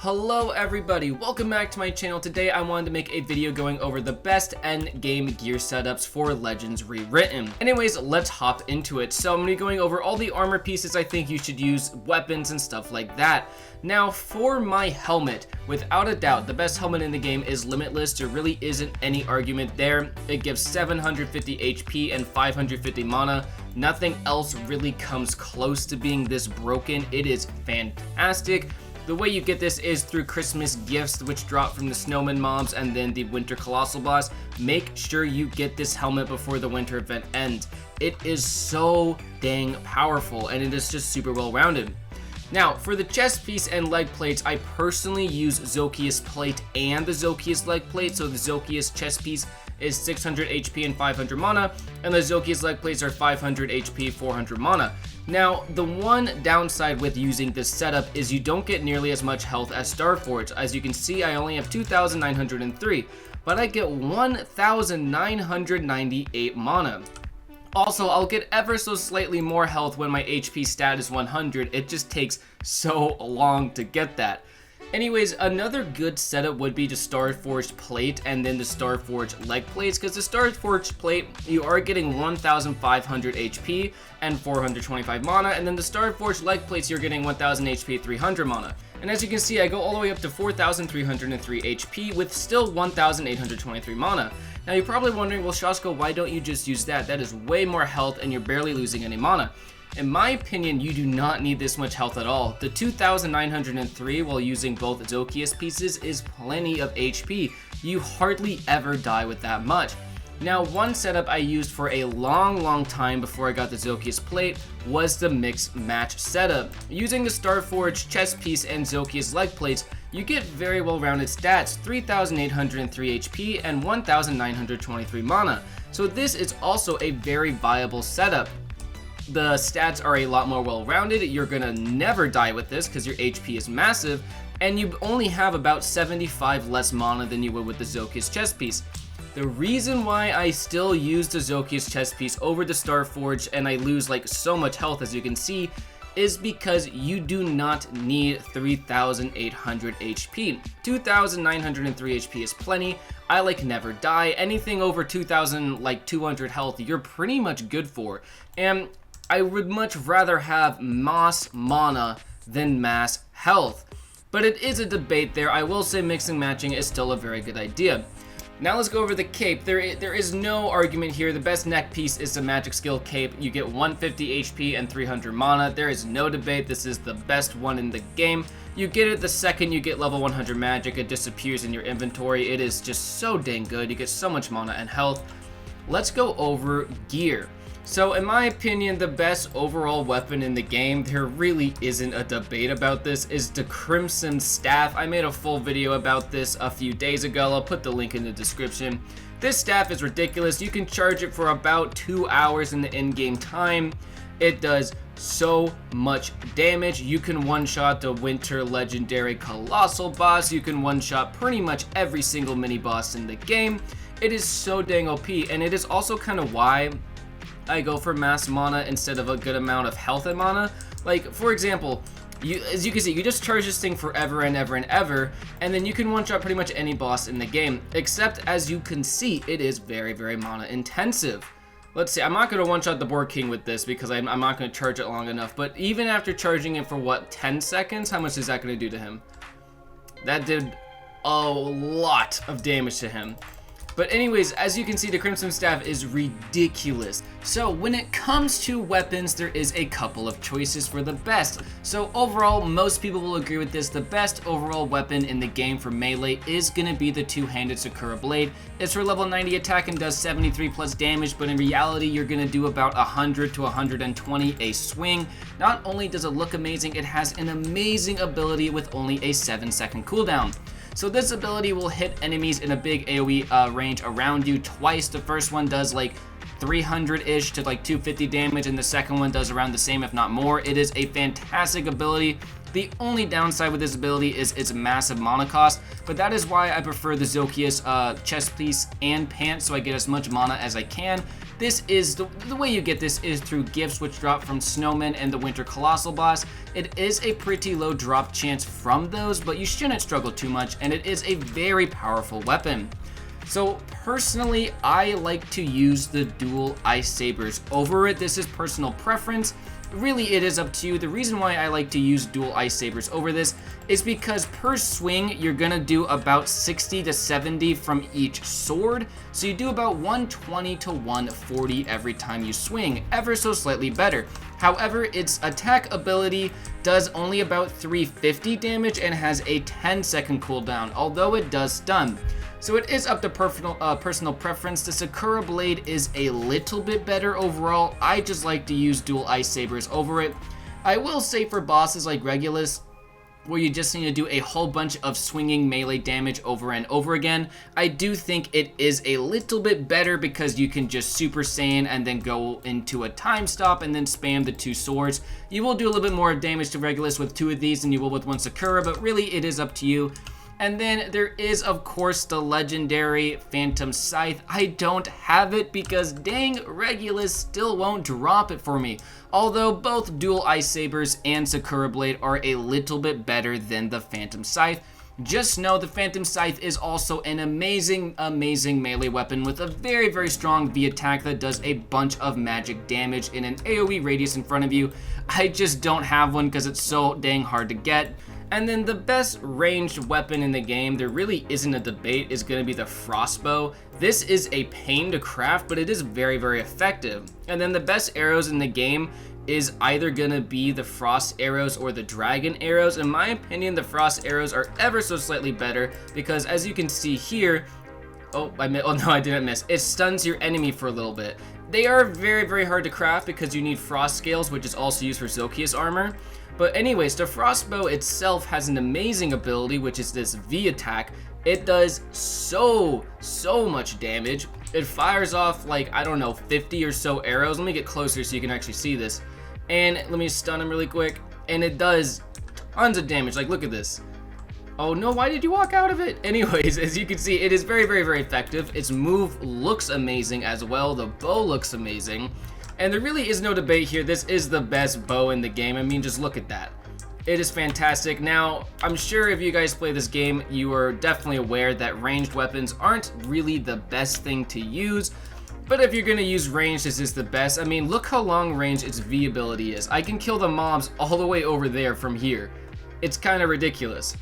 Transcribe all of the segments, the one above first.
Hello everybody, welcome back to my channel. Today I wanted to make a video going over the best end game gear setups for Legends Rewritten. Anyways, let's hop into it. So I'm going to be going over all the armor pieces I think you should use, weapons and stuff like that. Now for my helmet, without a doubt, the best helmet in the game is Limitless. There really isn't any argument there. It gives 750 HP and 550 mana. Nothing else really comes close to being this broken. It is fantastic. The way you get this is through Christmas gifts, which drop from the snowman mobs and then the winter colossal boss. Make sure you get this helmet before the winter event ends. It is so dang powerful and it is just super well rounded. Now, for the chest piece and leg plates, I personally use Zokia's plate and the Zokia's leg plate. So the Zokia's chest piece is 600 HP and 500 mana, and the Zokia's leg plates are 500 HP, 400 mana. Now, the one downside with using this setup is you don't get nearly as much health as Starforge. As you can see, I only have 2,903, but I get 1,998 mana. Also, I'll get ever so slightly more health when my HP stat is 100. It just takes so long to get that. Anyways, another good setup would be the Starforged plate and then the Starforged leg plates, because the Starforged plate, you are getting 1,500 HP and 425 mana, and then the Starforged leg plates, you're getting 1,000 HP, 300 mana. And as you can see, I go all the way up to 4,303 HP with still 1,823 mana. Now you're probably wondering, well Shasko, why don't you just use that? That is way more health and you're barely losing any mana. In my opinion, you do not need this much health at all. The 2,903 while using both Zokia's pieces is plenty of HP. You hardly ever die with that much. Now, one setup I used for a long time before I got the Zokia's plate was the mix match setup. Using the Starforged chest piece and Zokia's leg plates, you get very well rounded stats, 3,803 HP and 1,923 mana. So this is also a very viable setup. The stats are a lot more well-rounded. You're gonna never die with this because your HP is massive, and you only have about 75 less mana than you would with the Zokia's chest piece. The reason why I still use the Zokia's chest piece over the Starforged and I lose like so much health, as you can see, is because you do not need 3,800 HP. 2,903 HP is plenty. I like never die. Anything over 2,200 health, you're pretty much good for. And I would much rather have mass mana than mass health. But it is a debate there. I will say mixing matching is still a very good idea. Now let's go over the cape. There is no argument here. The best neck piece is the magic skill cape. You get 150 HP and 300 mana. There is no debate. This is the best one in the game. You get it the second you get level 100 magic. It disappears in your inventory. It is just so dang good. You get so much mana and health. Let's go over gear. So in my opinion, the best overall weapon in the game, there really isn't a debate about this, is the Crimson Staff. I made a full video about this a few days ago. I'll put the link in the description. This staff is ridiculous. You can charge it for about 2 hours in the in-game time. It does so much damage. You can one-shot the Winter Legendary Colossal boss. You can one-shot pretty much every single mini-boss in the game. It is so dang OP, and it is also kind of why I go for mass mana instead of a good amount of health and mana. Like, for example, as you can see, you just charge this thing forever and ever and ever, and then you can one-shot pretty much any boss in the game, except as you can see, it is very mana intensive. Let's see, I'm not going to one-shot the Boar King with this because I'm not going to charge it long enough, but even after charging it for, what, 10 seconds, how much is that going to do to him? That did a lot of damage to him. But anyways, as you can see, the Crimson Staff is ridiculous. So when it comes to weapons, there is a couple of choices for the best. So overall, most people will agree with this. The best overall weapon in the game for melee is going to be the two-handed Sakura Blade. It's for level 90 attack and does 73 plus damage, but in reality, you're going to do about 100 to 120 a swing. Not only does it look amazing, it has an amazing ability with only a 7-second cooldown. So this ability will hit enemies in a big AoE range around you twice. The first one does like 300-ish to like 250 damage, and the second one does around the same, if not more. It is a fantastic ability. The only downside with this ability is its massive mana cost, but that is why I prefer the Zokia's chest piece and pants, so I get as much mana as I can. This is the way you get this is through gifts which drop from Snowman and the Winter Colossal boss. It is a pretty low drop chance from those, but you shouldn't struggle too much, and it is a very powerful weapon. So personally, I like to use the dual ice sabers over it. This is personal preference. Really, it is up to you. The reason why I like to use dual ice sabers over this is because per swing, you're gonna do about 60 to 70 from each sword. So you do about 120 to 140 every time you swing, ever so slightly better. However, its attack ability does only about 350 damage and has a 10-second cooldown, although it does stun. So it is up to personal preference. The Sakura Blade is a little bit better overall. I just like to use dual ice sabers over it. I will say for bosses like Regulus, where you just need to do a whole bunch of swinging melee damage over and over again, I do think it is a little bit better because you can just Super Saiyan and then go into a time stop and then spam the 2 swords. You will do a little bit more damage to Regulus with 2 of these than you will with 1 Sakura, but really it is up to you. And then there is, of course, the legendary Phantom Scythe. I don't have it because dang, Regulus still won't drop it for me. Although both dual ice sabers and Sakura Blade are a little bit better than the Phantom Scythe. Just know the Phantom Scythe is also an amazing melee weapon with a very strong V attack that does a bunch of magic damage in an AoE radius in front of you. I just don't have one because it's so dang hard to get. And then the best ranged weapon in the game, there really isn't a debate, is going to be the Frostbow. This is a pain to craft, but it is very effective. And then the best arrows in the game is either going to be the Frost arrows or the Dragon arrows. In my opinion, the Frost arrows are ever so slightly better because as you can see here, oh no, I didn't miss. It stuns your enemy for a little bit. They are very hard to craft because you need Frost Scales, which is also used for Zokia's armor. But anyways, the Frostbow itself has an amazing ability, which is this V attack. It does so much damage. It fires off like, I don't know, 50 or so arrows. Let me get closer so you can actually see this. And let me stun him really quick. And it does tons of damage. Like, look at this. Oh no, why did you walk out of it? Anyways, as you can see, it is very effective. Its move looks amazing as well. The bow looks amazing. And there really is no debate here. This is the best bow in the game. I mean, just look at that. It is fantastic. Now, I'm sure if you guys play this game, you are definitely aware that ranged weapons aren't really the best thing to use. But if you're going to use range, this is the best. I mean, look how long range its V ability is. I can kill the mobs all the way over there from here. It's kind of ridiculous.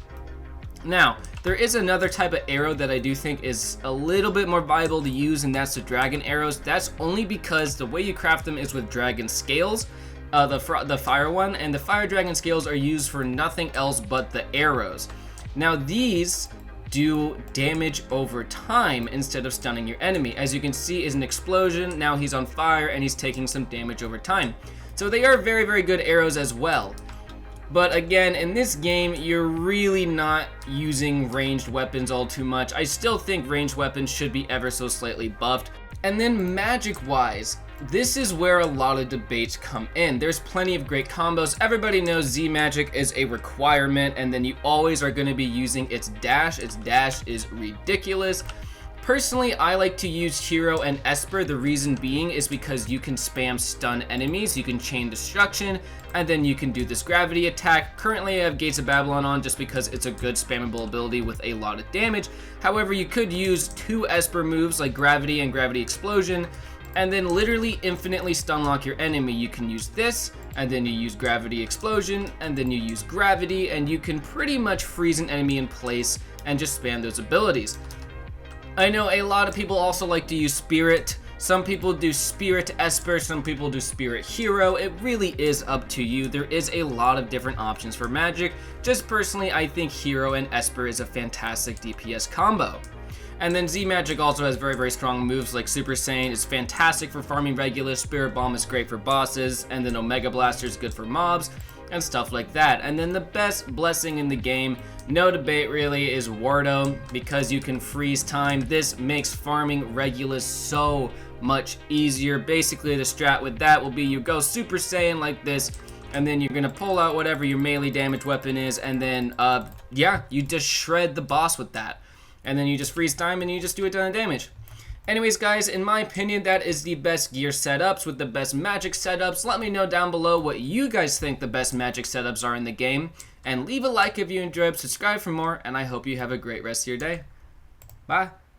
Now, there is another type of arrow that I do think is a little bit more viable to use, and that's the dragon arrows. That's only because the way you craft them is with dragon scales, the fire one, and the fire dragon scales are used for nothing else but the arrows. Now, these do damage over time instead of stunning your enemy. As you can see, is an explosion. Now he's on fire and he's taking some damage over time. So they are very good arrows as well. But again, in this game, you're really not using ranged weapons all too much. I still think ranged weapons should be ever so slightly buffed. And then magic-wise, this is where a lot of debates come in. There's plenty of great combos. Everybody knows Z magic is a requirement, and then you always are going to be using its dash. Its dash is ridiculous. Personally, I like to use Hero and Esper. The reason being is because you can spam stun enemies, you can chain destruction, and then you can do this gravity attack. Currently, I have Gates of Babylon on just because it's a good spammable ability with a lot of damage. However, you could use 2 Esper moves like Gravity and Gravity Explosion, and then literally infinitely stun lock your enemy. You can use this, and then you use Gravity Explosion, and then you use Gravity, and you can pretty much freeze an enemy in place and just spam those abilities. I know a lot of people also like to use Spirit. Some people do Spirit Esper, some people do Spirit Hero. It really is up to you. There is a lot of different options for magic. Just personally, I think Hero and Esper is a fantastic DPS combo. And then Z Magic also has very strong moves like Super Saiyan is fantastic for farming Regulus, Spirit Bomb is great for bosses, and then Omega Blaster is good for mobs, and stuff like that. And then the best blessing in the game, no debate really, is Wardo, because you can freeze time. This makes farming Regulus so much easier. Basically, the strat with that will be you go Super Saiyan like this, and then you're gonna pull out whatever your melee damage weapon is, and then, yeah, you just shred the boss with that. And then you just freeze time and you just do a ton of damage. Anyways, guys, in my opinion, that is the best gear setups with the best magic setups. Let me know down below what you guys think the best magic setups are in the game. And leave a like if you enjoyed, subscribe for more, and I hope you have a great rest of your day. Bye.